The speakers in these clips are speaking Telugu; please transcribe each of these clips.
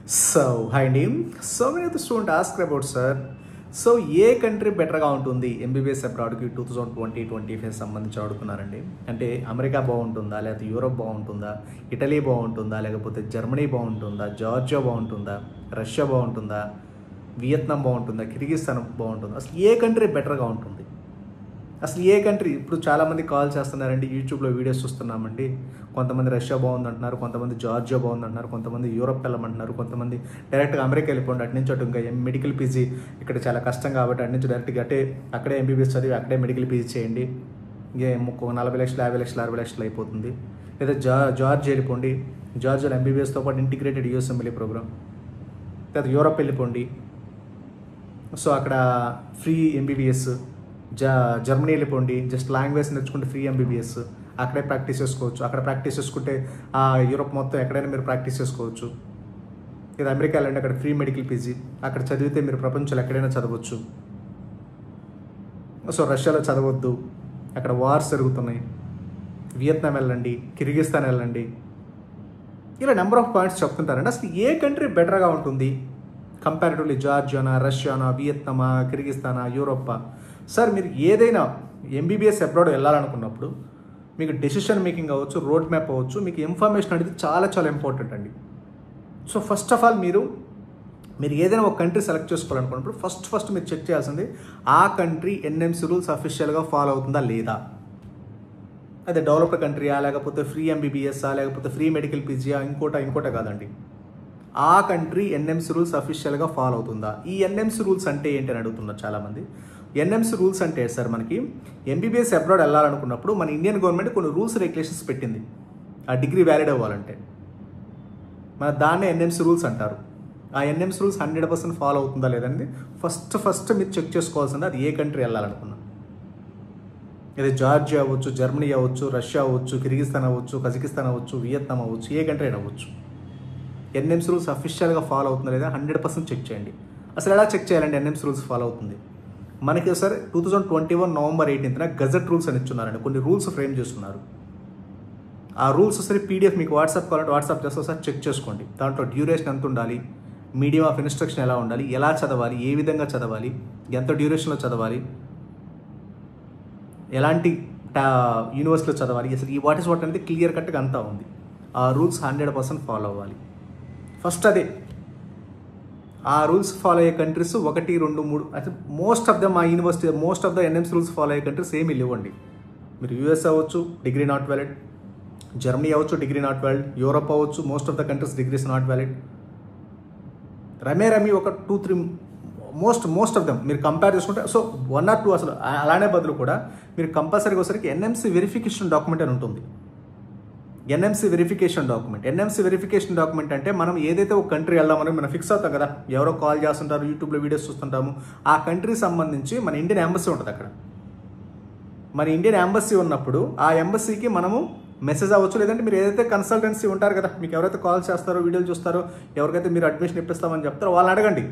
Hi Neem. So many of the students ask about sir. So A country బెటర్గా ఉంటుంది ఎంబీబీఎస్ అబ్రాడ్కి 2020-25 సంబంధించి అడుగుతున్నారండి. అంటే అమెరికా బాగుంటుందా, లేకపోతే యూరోప్ బాగుంటుందా, ఇటలీ బాగుంటుందా, లేకపోతే జర్మనీ బాగుంటుందా, జార్జియా బాగుంటుందా, రష్యా బాగుంటుందా, వియత్నాం బాగుంటుందా, కిర్గిస్థాన్ బాగుంటుందా, అసలు ఏ కంట్రీ బెటర్గా ఉంటుంది? అసలు ఏ కంట్రీ? ఇప్పుడు చాలామంది కాల్ చేస్తున్నారండి, యూట్యూబ్లో వీడియోస్ చూస్తున్నామండి. కొంతమంది రష్యా బాగుందంటున్నారు, కొంతమంది జార్జియా బాగుందంటున్నారు, కొంతమంది యూరోప్ వెళ్ళమంటున్నారు, కొంతమంది డైరెక్ట్గా అమెరికా వెళ్ళిపోండి, అటు నుంచి అటు ఇంకా మెడికల్ పీజీ ఇక్కడ చాలా కష్టం కాబట్టి అటు నుంచి డైరెక్ట్గా అక్కడే ఎంబీబీఎస్ చదివి అక్కడే మెడికల్ పీజీ చేయండి, ఇంకే 40 లక్షలు 50 లక్షలు 60 లక్షలు అయిపోతుంది. లేదా జార్జియా వెళ్ళిపోండి, జార్జియాలో ఎంబీబీఎస్తో పాటు ఇంటిగ్రేటెడ్ యూఎస్ఎంఎల్ఏ ప్రోగ్రామ్. లేదా యూరోప్ వెళ్ళిపోండి, సో అక్కడ ఫ్రీ ఎంబీబీఎస్. జర్మనీ వెళ్ళిపోండి, జస్ట్ లాంగ్వేజ్ నేర్చుకుంటే ఫ్రీ ఎంబీబీఎస్, అక్కడే ప్రాక్టీస్ చేసుకోవచ్చు. అక్కడ ప్రాక్టీస్ చేసుకుంటే యూరోప్ మొత్తం ఎక్కడైనా మీరు ప్రాక్టీస్ చేసుకోవచ్చు. లేదా అమెరికా వెళ్ళండి, అక్కడ ఫ్రీ మెడికల్ పీజీ, అక్కడ చదివితే మీరు ప్రపంచంలో ఎక్కడైనా చదవచ్చు. సో రష్యాలో చదవద్దు, అక్కడ వార్స్ జరుగుతున్నాయి. వియత్నాం వెళ్ళండి, కిర్గిస్థాన్ వెళ్ళండి, ఇలా నెంబర్ ఆఫ్ పాయింట్స్ చెప్తుంటారండి. అసలు ఏ కంట్రీ బెటర్గా ఉంటుంది కంపారిటివ్లీ? జార్జియానా, రష్యానా, వియత్నామా, కిర్గిస్థానా, యూరోపా? సార్ మీరు ఏదైనా ఎంబీబీఎస్ అబ్రాడ్ వెళ్ళాలనుకున్నప్పుడు మీకు డెసిషన్ మేకింగ్ అవ్వచ్చు, రోడ్ మ్యాప్ అవ్వచ్చు, మీకు ఇన్ఫర్మేషన్ అనేది చాలా చాలా ఇంపార్టెంట్ అండి. సో ఫస్ట్ ఆఫ్ ఆల్ మీరు ఏదైనా ఒక కంట్రీ సెలెక్ట్ చేసుకోవాలనుకున్నప్పుడు ఫస్ట్ మీరు చెక్ చేయాల్సింది ఆ కంట్రీ ఎన్ఎంసీ రూల్స్ అఫీషియల్గా ఫాలో అవుతుందా లేదా. అదే డెవలప్డ్ కంట్రీయా, లేకపోతే ఫ్రీ ఎంబీబీఎస్ఆ, లేకపోతే ఫ్రీ మెడికల్ పీజీయా, ఇంకోట కాదండి. ఆ కంట్రీ ఎన్ఎంసీ రూల్స్ అఫీషియల్గా ఫాలో అవుతుందా? ఈ ఎన్ఎంసీ రూల్స్ అంటే ఏంటి అని అడుగుతున్నారు చాలామంది. ఎన్ఎంసీ రూల్స్ అంటే సార్ మనకి ఎంబీబీఎస్ అబ్రాడ్ వెళ్ళాలనుకున్నప్పుడు మన ఇండియన్ గవర్నమెంట్ కొన్ని రూల్స్ రెగ్యులేషన్స్ పెట్టింది ఆ డిగ్రీ వ్యాలిడ్ అవ్వాలంటే. మన దాన్నే ఎన్ఎంసీ రూల్స్ అంటారు. ఆ ఎన్ఎంసీ రూల్స్ 100% ఫాలో అవుతుందా లేదని ఫస్ట్ మీరు చెక్ చేసుకోవాల్సింది అది ఏ కంట్రీ వెళ్ళాలనుకున్నా. ఇది జార్జియా అవ్వచ్చు, జర్మనీ అవ్వచ్చు, రష్యా అవ్వచ్చు, కిర్గిస్థాన్ అవ్వచ్చు, కజకిస్తాన్ అవ్వచ్చు, వియత్నాం అవ్వచ్చు, ఏ కంట్రీ అయినా అవ్వచ్చు. ఎన్ఎంసీ రూల్స్ అఫీషియల్గా ఫాలో అవుతుందా లేదా 100% చెక్ చేయండి. అసలు ఎలా చెక్ చేయాలంటే ఎన్ఎంసీ రూల్స్ ఫాలో అవుతుంది మనకి సార్ 2021 నవంబర్ 18న గజెట్ రూల్స్ అని ఇచ్చున్నారండి. కొన్ని రూల్స్ ఫ్రేమ్ చేస్తున్నారు. ఆ రూల్స్ సరే పీడిఎఫ్ మీకు వాట్సాప్ కావాలంటే వాట్సాప్ చేస్తే ఒకసారి చెక్ చేసుకోండి. దాంట్లో డ్యూరేషన్ ఎంత ఉండాలి, మీడియం ఆఫ్ ఇన్స్ట్రక్షన్ ఎలా ఉండాలి, ఎలా చదవాలి, ఏ విధంగా చదవాలి, ఎంత డ్యూరేషన్లో చదవాలి, ఎలాంటి యూనివర్సిటీలో చదవాలి, అసలు ఈ వాట్ అనేది క్లియర్ కట్గా అంతా ఉంది. ఆ రూల్స్ 100% ఫాలో అవ్వాలి. ఫస్ట్ అదే ఆ రూల్స్ ఫాలో అయ్యే కంట్రీస్ 1, 2, 3 అయితే మోస్ట్ ఆఫ్ ద మా university most of the NMC rules follow అయ్యే కంట్రీస్ ఏమీ లేవండి. మీరు యూఎస్ అవ్వచ్చు, డిగ్రీ నాట్ వ్యాలిడ్, జర్మనీ అవ్వచ్చు, డిగ్రీ నాట్ వ్యాలిడ్, యూరోప్ అవ్వచ్చు, most of the countries degrees not valid. Rummy ఒక 2-3 మోస్ట్ ఆఫ్ దెమ్ మీరు కంపేర్ చేసుకుంటే సో 1 or 2 అసలు అలానే బదులు కూడా మీరు కంపల్సరీగా ఒకసారికి ఎన్ఎంసీ వెరిఫికేషన్ డాక్యుమెంట్ అని ఉంటుంది. ఎన్ఎంసీ వెరిఫికేషన్ డాక్యుమెంట్ అంటే మనం ఏదైతే ఒక కంట్రీ వెళ్దామని మనం ఫిక్స్ అవుతాం కదా, ఎవరో కాల్ చేస్తుంటారు, యూట్యూబ్లో వీడియోస్ చూస్తుంటాము, ఆ కంట్రీ సంబంధించి మన ఇండియన్ ఎంబసీ ఉంటుంది. అక్కడ మన ఇండియన్ ఎంబసీ ఉన్నప్పుడు ఆ ఎంబసీకి మనము మెసేజ్ అవ్వచ్చు, లేదంటే మీరు ఏదైతే కన్సల్టెన్సీ ఉంటారు కదా, మీకు ఎవరైతే కాల్ చేస్తారో, వీడియోలు చూస్తారో, ఎవరికైతే మీరు అడ్మిషన్ ఇప్పిస్తామని చెప్తారో వాళ్ళని అడగండి.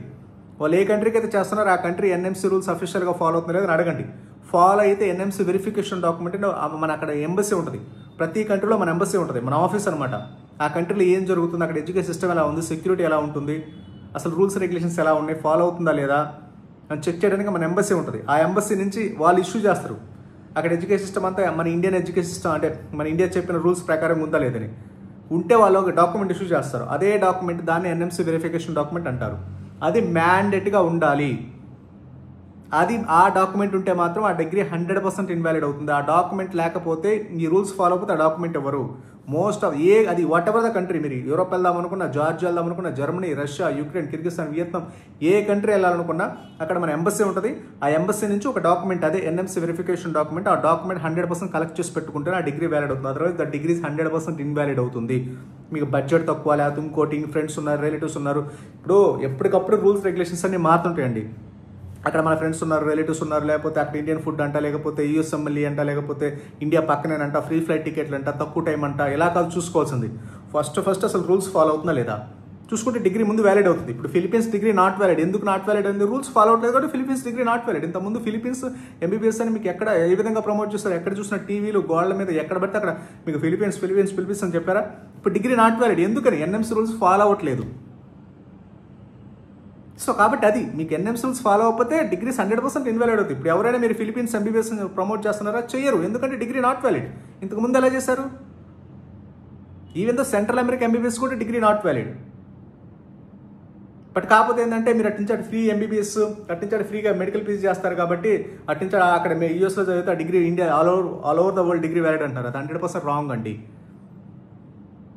వాళ్ళు ఏ కంట్రీకి అయితే చేస్తున్నారో ఆ కంట్రీ ఎన్ఎంసీ రూల్స్ అఫీషియల్గా ఫాలో అవుతుంది లేదని అడగండి. ఫాలో అయితే ఎన్ఎంసీ వెరిఫికేషన్ డాక్యుమెంట్ మన అక్కడ ఎంబసీ ఉంటుంది. ప్రతి కంట్రీలో మన ఎంబసీ ఉంటుంది, మన ఆఫీస్ అనమాట. ఆ కంట్రీలో ఏం జరుగుతుంది, అక్కడ ఎడ్యుకేషన్ సిస్టమ్ ఎలా ఉంది, సెక్యూరిటీ ఎలా ఉంటుంది, అసలు రూల్స్ రెగ్యులేషన్స్ ఎలా ఉన్నాయి, ఫాలో అవుతుందా లేదా అని చెక్ చేయడానికి మన ఎంబసీ ఉంటుంది. ఆ ఎంబసీ నుంచి వాళ్ళు ఇష్యూ చేస్తారు అక్కడ ఎడ్యుకేషన్ సిస్టమ్ అంతా మన ఇండియన్ ఎడ్యుకేషన్ సిస్టమ్ అంటే మన ఇండియా చెప్పిన రూల్స్ ప్రకారం ఉందా లేదని. ఉంటే వాళ్ళు ఒక డాక్యుమెంట్ ఇష్యూ చేస్తారు. అదే డాక్యుమెంట్ దాన్ని ఎన్ఎంసీ వెరిఫికేషన్ డాక్యుమెంట్ అంటారు. అది మ్యాండేట్గా ఉండాలి. ఆ డాక్యుమెంట్ ఉంటే మాత్రం ఆ డిగ్రీ 100% ఇన్వాలిడ్ అవుతుంది. ఆ డాక్యుమెంట్ లేకపోతే ఈ రూల్స్ ఫాలో అయిపోతే ఆ డాక్యుమెంట్ ఎవరు మోస్ట్ ఆఫ్ అది వాట్ ఎవర్ ద కంట్రీ, మీరు యూరోప్ వెళ్దాం అనుకున్నా, జార్జియా వెళ్దాం అనుకున్నా, Germany, Russia, Ukraine, Kyrgyzstan, Vietnam, ఏ కంట్రీ వెళ్ళాలనుకున్నా అక్కడ మన ఎంబసీ ఉంటుంది. ఆ ఎంబసీ నుంచి ఒక డాక్యుమెంట్ అదే ఎన్ఎంసీ వెరిఫికేషన్ డాక్యుమెంట్, ఆ డాక్యుమెంట్ 100% కలెక్ట్ చేసి పెట్టుకుంటే ఆ డిగ్రీ వ్యాలిడ్ అవుతుంది. అదర్వైజ్ ద డిగ్రీ 100% ఇన్వాలిడ్ అవుతుంది. మీకు బడ్జెట్ తక్కువ, లేకపోతే ఇంకోటి ఫ్రెండ్స్ ఉన్నారు, రిలేటివ్స్ ఉన్నారు, ఇప్పుడు ఎప్పటికప్పుడు రూల్స్ రెగ్యులేషన్స్ అన్ని మారుతుంటాయండి. అక్కడ మన ఫ్రెండ్స్ ఉన్నారు, రిలేటివ్స్ ఉన్నారు, లేకపోతే అక్కడ ఇండియన్ ఫుడ్ అంట, లేకపోతే యూఎస్ఎంఎల్ఏ అంట, లేకపోతే ఇండియా పక్కనేనంట, ఫ్రీ ఫ్లైట్ టికెట్లు అంట, తక్కువ టైం అంట, ఎలా కాదు చూసుకోవాల్సింది. ఫస్ట్ అసలు రూల్స్ ఫాలో అవుతుందా లేదా చూసుకుంటే డిగ్రీ ముందు వ్యాలిడ్ అవుతుంది. ఇప్పుడు ఫిలిపీన్స్ డిగ్రీ నాట్ వ్యాలిడ్. ఎందుకు నాట్ వ్యాలిడ్ అనేది రూల్స్ ఫాలో అవట్లేదు కాబట్టి ఫిలిపీన్స్ డిగ్రీ నాట్ వ్యాలిడ్. ఇంతకుముందు ఫిలిపీన్స్ ఎంబీబీఎస్ అని మీకు ఎక్కడ ఏ విధంగా ప్రమోట్ చేస్తారు, ఎక్కడ చూసిన టీవీలు గోళ్ల మీద ఎక్కడ పడితే అక్కడ మీకు ఫిలిపీన్స్ అని చెప్పారా. ఇప్పుడు డిగ్రీ నాట్ వ్యాలిడ్ ఎందుకని ఎన్ఎంసీ రూల్స్ ఫాలో అవ్వట్లేదు. సో కాబట్టి అది మీకు ఎన్ఎంసీ రూల్స్ ఫాలో అవ్వకపోతే డిగ్రీస్ 100% ఇన్వాలిడ్ అవుతుంది. ఇప్పుడు ఎవరైనా మీరు ఫిలిపీన్స్ ఎంబీబీఎస్ ప్రమోట్ చేస్తున్నారా? చేయరు, ఎందుకంటే డిగ్రీ నాట్ వ్యాలిడ్. ఇంతకు ముందు ఎలా చేశారు? Even though central America MBBS కూడా డిగ్రీ నాట్ వ్యాలిడ్. బట్ కాకపోతే ఏంటంటే మీరు అట్టించాడు ఫ్రీ ఎంబీబీఎస్, అట్టించాడు ఫ్రీగా మెడికల్ పీజీ చేస్తారు కాబట్టి అట్టించాడు అక్కడ యూఎస్లో చదివితే ఆ degree India all over the world degree valid అంటారు. అది 100% రాంగ్ అండి,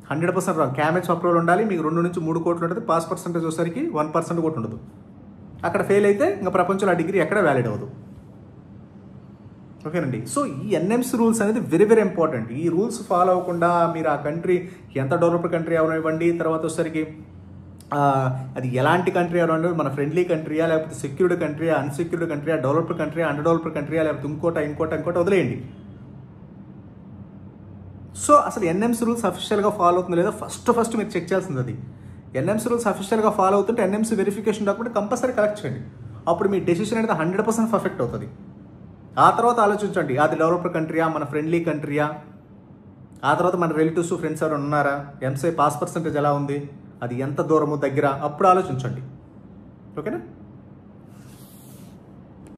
100% రాంగ్. క్యామెక్స్ అప్రూవల్ ఉండాలి, మీకు 2 నుంచి 3 కోట్లు ఉంటుంది. పాస్ పర్సెంటేజ్ వచ్చేసరికి 1% కూడా ఉండదు. అక్కడ ఫెయిల్ అయితే ఇంకా ప్రపంచంలో ఆ డిగ్రీ ఎక్కడ వ్యాలిడ్ అవ్వదు. ఓకేనండి. సో ఈ ఎన్ఎంసీ రూల్స్ అనేది వెరీ వెరీ ఇంపార్టెంట్. ఈ రూల్స్ ఫాలో అవ్వకుండా మీరు ఆ కంట్రీ ఎంత డెవలప్డ్ కంట్రీ అవనివ్వండి, తర్వాత వచ్చేసరికి అది ఎలాంటి కంట్రీ అవనివ్వండి, మన ఫ్రెండ్లీ కంట్రీయా, లేకపోతే సెక్యూర్డ్ కంట్రీయా, అన్సెక్యూర్డ్ కంట్రీయా, డెవలప్డ్ కంట్రీయా, అండర్డెవలప్డ్ కంట్రీయా, లేకపోతే ఇంకోటి వదిలేయండి. సో అసలు ఎన్ఎంసీ రూల్స్ అఫీషియల్గా ఫాలో అవుతుందో లేదో ఫస్ట్ మీరు చెక్ చేయాల్సింది అది. ఎన్ఎంసీ రూల్స్ అఫీషియల్గా ఫాలో అవుతుంటే NMC verification document compulsory collect చేయండి. అప్పుడు మీ డెసిషన్ అనేది 100% పర్ఫెక్ట్ అవుతుంది. ఆ తర్వాత ఆలోచించండి, అది డెవలప్డ్ కంట్రీయా, మన ఫ్రెండ్లీ కంట్రీయా, ఆ తర్వాత మన రిలేటివ్స్ ఫ్రెండ్స్ ఎవరు ఉన్నారా, ఎంసీ పాస్ పర్సెంటేజ్ ఎలా ఉంది, అది ఎంత దూరము దగ్గర, అప్పుడు ఆలోచించండి. ఓకేనా?